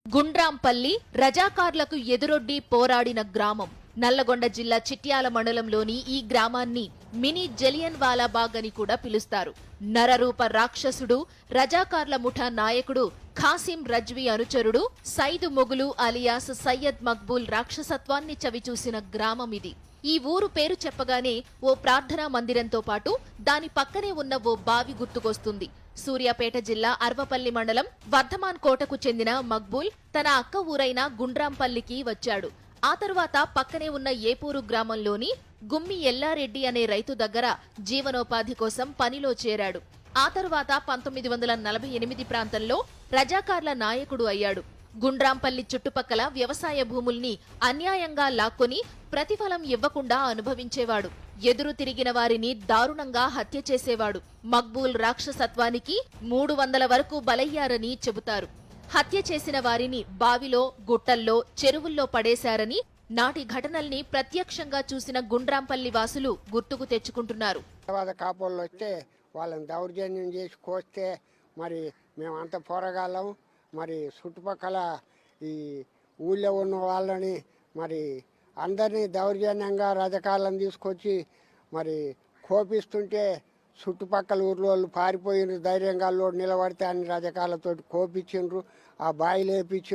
గుండ్రాంపల్లి రజాకార్లకు ఎదురొడ్డి పోరాడిన గ్రామం. నల్లగొండ జిల్లా చిట్యాల మండలంలోని ఈ గ్రామాన్ని మినీ జలియన్ వాలాబాగ్ అని కూడా పిలుస్తారు. నరరూప రాక్షసుడు, రజాకార్ల ముఠా నాయకుడు ఖాసిం రజ్వీ అనుచరుడు సైదు మొగులు అలియాస్ సయ్యద్ మక్బూల్ రాక్షసత్వాన్ని చవిచూసిన గ్రామం ఇది. ఈ ఊరు పేరు చెప్పగానే ఓ ప్రార్థనా మందిరంతో పాటు దాని పక్కనే ఉన్న ఓ బావి గుర్తుకొస్తుంది. సూర్యాపేట జిల్లా అర్వపల్లి మండలం వర్ధమాన్ కోటకు చెందిన మక్బూల్ తన అక్క ఊరైన గుండ్రాంపల్లికి వచ్చాడు. ఆ తరువాత పక్కనే ఉన్న ఏపూరు గ్రామంలోని గుమ్మి ఎల్లారెడ్డి అనే రైతు దగ్గర జీవనోపాధి కోసం పనిలో చేరాడు. ఆ తరువాత 1948 ప్రాంతంలో రజాకార్ల నాయకుడు అయ్యాడు. గుండ్రాంపల్లి చుట్టుపక్కల వ్యవసాయ భూముల్ని అన్యాయంగా లాక్కొని ప్రతిఫలం ఇవ్వకుండా అనుభవించేవాడు. ఎదురు తిరిగిన వారిని దారుణంగా హత్య చేసేవాడు. మక్బూల్ రాక్షసత్వానికి 300 వరకు బలయ్యారని చెబుతారు. హత్య చేసిన వారిని బావిలో, గుట్టల్లో, చెరువుల్లో పడేశారని నాటి ఘటనల్ని ప్రత్యక్షంగా చూసిన గుండ్రాంపల్లి వాసులు గుర్తుకు తెచ్చుకుంటున్నారు. కాపోళ్ళు వస్తే వాళ్ళని దౌర్జన్యం చేసి కోస్తే మరి మేమంతా పోరగాళ్ళం. మరి చుట్టుపక్కల ఈ ఊళ్ళో ఉన్న వాళ్ళని మరి అందరినీ దౌర్జన్యంగా రజకాలను తీసుకొచ్చి మరి కోపిస్తుంటే చుట్టుపక్కల ఊర్లో వాళ్ళు పారిపోయిన ధైర్యంగా నిలబడితే అన్ని రజకాలతోటి కోపించిండ్రు. ఆ బాయిలు వేపించి